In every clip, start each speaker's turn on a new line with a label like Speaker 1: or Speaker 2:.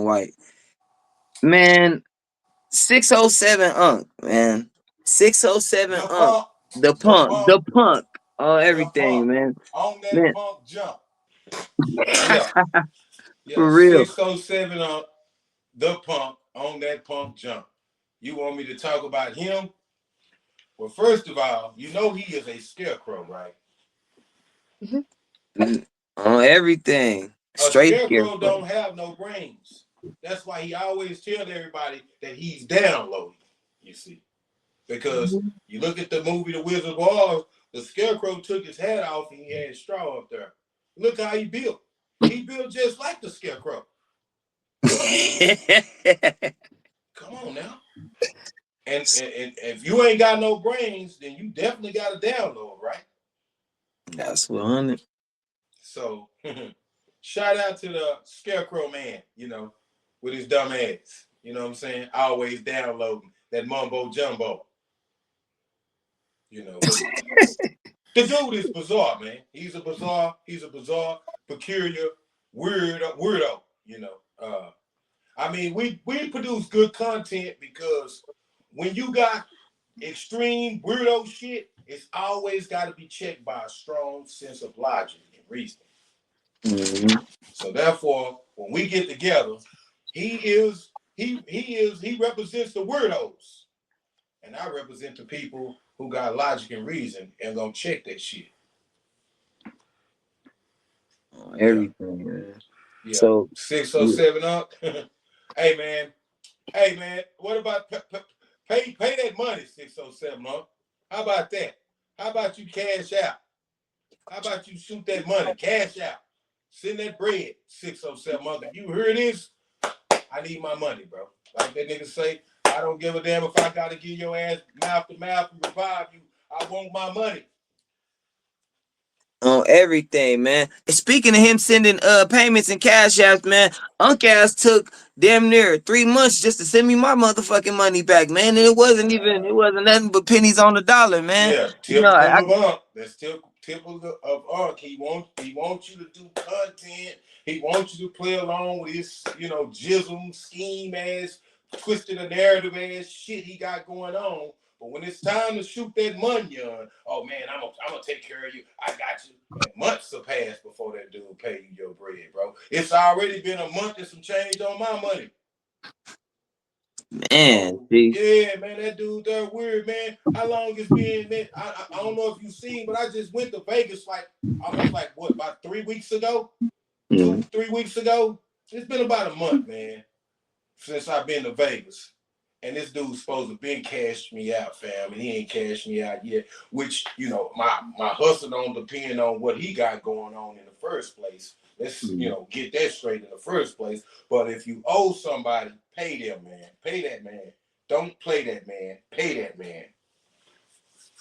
Speaker 1: white. Man, 607 Unk, man. 607
Speaker 2: The
Speaker 1: Unk.
Speaker 2: pump,
Speaker 1: The
Speaker 2: the
Speaker 1: punk.
Speaker 2: pump,
Speaker 1: The punk.
Speaker 2: the
Speaker 1: Everything,
Speaker 2: pump.
Speaker 1: man.
Speaker 2: On that
Speaker 1: Man.
Speaker 2: pump jump. Yeah, yeah.
Speaker 1: For real.
Speaker 2: 607 on the pump, on that pump jump. You want me to talk about him? Well, first of all, you know he is a scarecrow, right?
Speaker 1: On everything.
Speaker 2: A
Speaker 1: Straight
Speaker 2: scarecrow
Speaker 1: scarecrow.
Speaker 2: don't have no brains. That's why he always tells everybody that he's downloading, you see. Because you look at the movie The Wizard of Oz, the scarecrow took his hat off and he had straw up there. Look how he built. He built just like the scarecrow. Come on now. And if you ain't got no brains, then you definitely got a download, right?
Speaker 1: That's 100.
Speaker 2: So shout out to the scarecrow man, with his dumb ass. You know what I'm saying? Always downloading that mumbo jumbo. But the dude is bizarre, man. He's a bizarre, peculiar, weirdo. I mean, we produce good content because when you got extreme weirdo shit, it's always got to be checked by a strong sense of logic and reasoning.
Speaker 1: Mm-hmm.
Speaker 2: So therefore, when we get together, he represents the weirdos, and I represent the people who got logic and reason and gonna check that shit. Yeah,
Speaker 1: Everything, man.
Speaker 2: yeah.
Speaker 1: So,
Speaker 2: 607 up. Hey man. What about pay that money 607 up? How about that? How about you cash out? How about you shoot that money, cash out, send that bread 607 up? If you hear this, I need my money, bro. Like that nigga say, I don't give a damn if I gotta give your ass mouth to mouth and revive you. I want my money.
Speaker 1: on everything, man. And speaking of him sending payments and cash apps, man, Unc ass took damn near 3 months just to send me my motherfucking money back, man. And it wasn't nothing but pennies on the dollar, man.
Speaker 2: Yeah,
Speaker 1: You know,
Speaker 2: typical of Unc. That's typical of Unc. He wants you to do content. He wants you to play along with his, jism, scheme ass, twisted a narrative ass shit he got going on. But when it's time to shoot that money on, oh man, I'm gonna take care of you. I got you. And months have passed before that dude pay you your bread, bro. It's already been a month and some change on my money.
Speaker 1: man.
Speaker 2: So
Speaker 1: See,
Speaker 2: yeah, man, that dude there weird, man. How long it's been, man? I don't know if you've seen, but I just went to Vegas like almost like what, about 3 weeks ago?
Speaker 1: mm,
Speaker 2: 2, 3 weeks ago? It's been about a month, man, since I've been to Vegas. And this dude's supposed to been cash me out, fam, and he ain't cashed me out yet. Which, my hustle don't depend on what he got going on in the first place. Let's,
Speaker 1: mm,
Speaker 2: get that straight in the first place. But if you owe somebody, pay them, man. Pay that man. Don't play that man. Pay that man.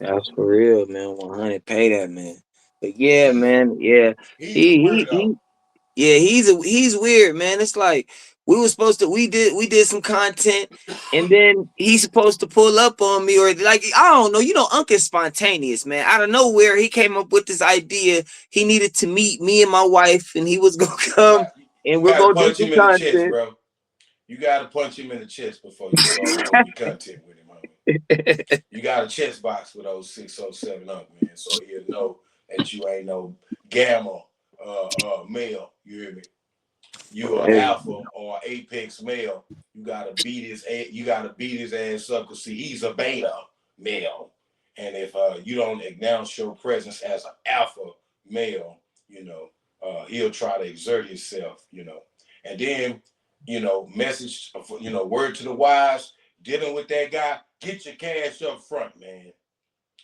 Speaker 1: that's for real, man. 100. Pay that man. But yeah,
Speaker 2: He's
Speaker 1: man. Yeah,
Speaker 2: he's a
Speaker 1: he
Speaker 2: weirdo.
Speaker 1: yeah, he's weird, man. It's like we did some content, and then he's supposed to pull up on me, or like I don't know. Unc is spontaneous, man. Out of nowhere, he came up with this idea. He needed to meet me and my wife, and he was gonna
Speaker 2: You
Speaker 1: come,
Speaker 2: got
Speaker 1: and
Speaker 2: you
Speaker 1: we're
Speaker 2: got to
Speaker 1: gonna do
Speaker 2: punch
Speaker 1: some
Speaker 2: him in the chest,
Speaker 1: content.
Speaker 2: bro. You got to punch him in the chest before you start doing your content with him, homie. You got a chest box with those 607 up, man, so he'll know that you ain't no gamma male. You hear me? You are alpha or apex male. You gotta beat his ass up because see he's a beta male. And if you don't announce your presence as an alpha male, he'll try to exert himself. And then, message, word to the wise, dealing with that guy, get your cash up front, man.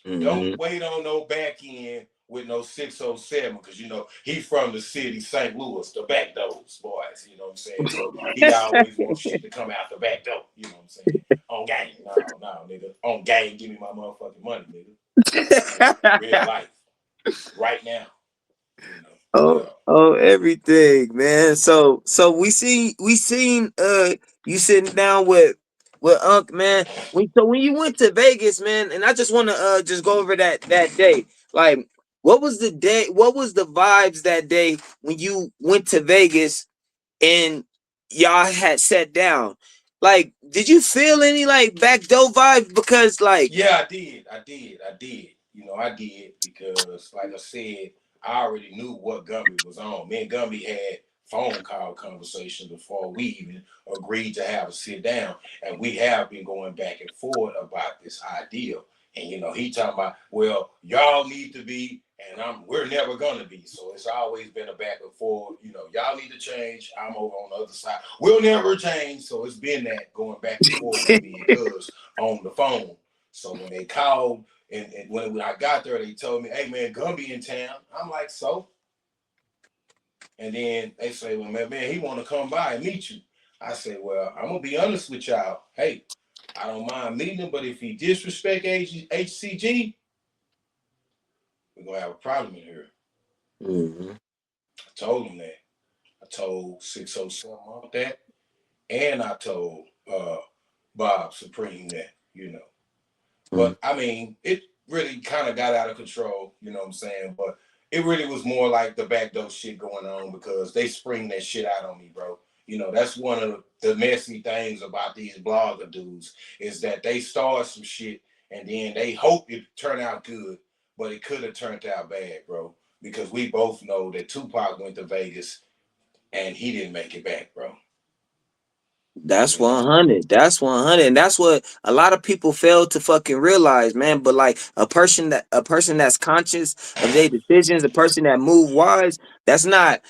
Speaker 2: Don't
Speaker 1: Mhm.
Speaker 2: wait on no back end with no 607 because he from the city, St. Louis, the back doors, boys. You know what I'm saying? So he always wants shit to come out the back door. You know what I'm saying? On game. No, nigga. On game, give me my motherfucking money, nigga. Real life. Right now.
Speaker 1: Oh,
Speaker 2: Yeah.
Speaker 1: everything, man. So we seen you sitting down with Unc, man. When you went to Vegas, man, and I just want to just go over that day. Like, what was the day? What was the vibes that day when you went to Vegas and y'all had sat down, like, did you feel any like backdoor vibes? Because like,
Speaker 2: yeah, I did. You know, I did because, like I said, I already knew what Gumby was on. Me and Gumby had phone call conversations before we even agreed to have a sit down, and we have been going back and forth about this idea. And you know, he talking about, well, y'all need to be, and we're never gonna be. So it's always been a back and forth. You know, y'all need to change. I'm over on the other side. We'll never change. So it's been that going back and forth with me and Cuz on the phone. So when they called and when I got there, they told me, "Hey man, Gumby in town." I'm like, "So?" And then they say, "Well, man, he want to come by and meet you." I say, "Well, I'm gonna be honest with y'all. Hey, I don't mind meeting him, but if he disrespect HCG, we're gonna have a problem in here."
Speaker 1: mm-hmm.
Speaker 2: I told him that. I told 607 that, and I told Bob Supreme that. You know. But I mean, it really kind of got out of control, you know what I'm saying? But it really was more like the backdoor shit going on because they spring that shit out on me, bro. You know, that's one of the messy things about these blogger dudes is that they start some shit and then they hope it turn out good, but it could have turned out bad, bro. Because we both know that Tupac went to Vegas and he didn't make it back, bro.
Speaker 1: That's
Speaker 2: You know.
Speaker 1: 100. That's 100. And that's what a lot of people fail to fucking realize, man. But like a person that's conscious of their decisions, a person that move wise, that's not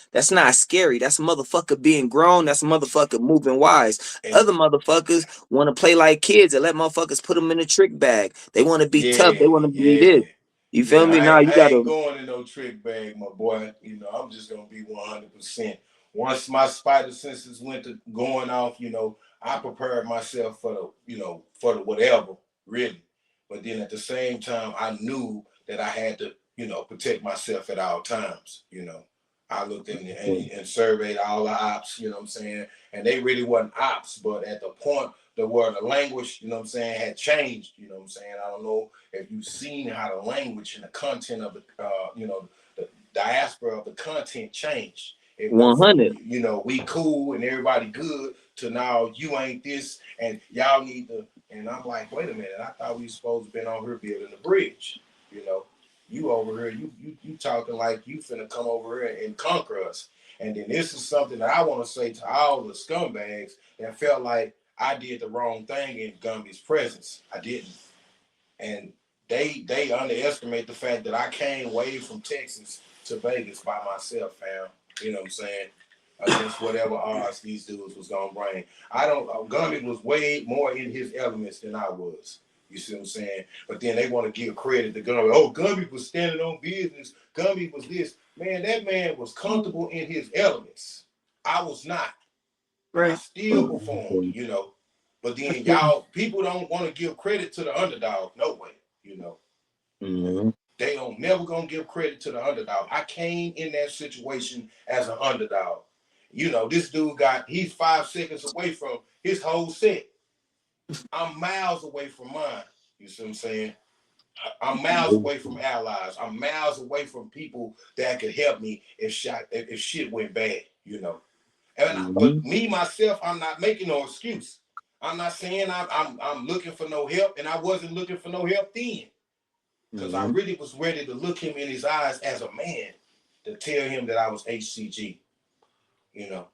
Speaker 1: scary. That's a motherfucker being grown. That's a motherfucker moving wise.
Speaker 2: And
Speaker 1: Other motherfuckers want to play like kids and let motherfuckers put them in a trick bag. They want to be tough. They
Speaker 2: yeah,
Speaker 1: want to be this.
Speaker 2: yeah.
Speaker 1: You feel
Speaker 2: Yeah,
Speaker 1: me?
Speaker 2: I
Speaker 1: Now
Speaker 2: ain't,
Speaker 1: you
Speaker 2: I ain't
Speaker 1: gotta
Speaker 2: going in no trick bag, my boy. You know, I'm just gonna be 100%. Once my spider senses went to going off, you know, I prepared myself for the, you know, for the whatever, really. But then at the same time, I knew that I had to, you know, protect myself at all times. You know, I looked in and surveyed all the ops. You know what I'm saying? And they really wasn't ops, but at the point the where the language, you know what I'm saying, had changed. You know what I'm saying? I don't know if you've seen how the language and the content of the, you know, the diaspora of the content changed. It went from,
Speaker 1: 100.
Speaker 2: you know, we cool and everybody good to now you ain't this and y'all need to. And I'm like, wait a minute, I thought we supposed to been on here building a bridge. You know, you over here, you talking like you finna come over here and conquer us. And then this is something that I want to say to all the scumbags that felt like I did the wrong thing in Gumby's presence. I didn't. And they underestimate the fact that I came way from Texas to Vegas by myself, fam. You know what I'm saying? Against whatever odds these dudes was gonna bring. I don't. Gumby was way more in his elements than I was. You see what I'm saying? But then they want to give credit to Gumby. Oh, Gumby was standing on business. Gumby was this. Man, that man was comfortable in his elements. I was not. And I
Speaker 1: Right.
Speaker 2: still performed, you know. But then y'all, people don't want to give credit to the underdog. No way, you know.
Speaker 1: Mm-hmm.
Speaker 2: They don't never gonna give credit to the underdog. I came in that situation as an underdog. You know, this dude he's 5 seconds away from his whole set. I'm miles away from mine. You see what I'm saying? I'm miles away from allies. I'm miles away from people that could help me if shit went bad, you know. But
Speaker 1: Mm-hmm.
Speaker 2: me myself, I'm not making no excuse. I'm not saying I'm looking for no help, and I wasn't looking for no help then, because I
Speaker 1: Mm-hmm.
Speaker 2: really was ready to look him in his eyes as a man to tell him that I was HCG, you know.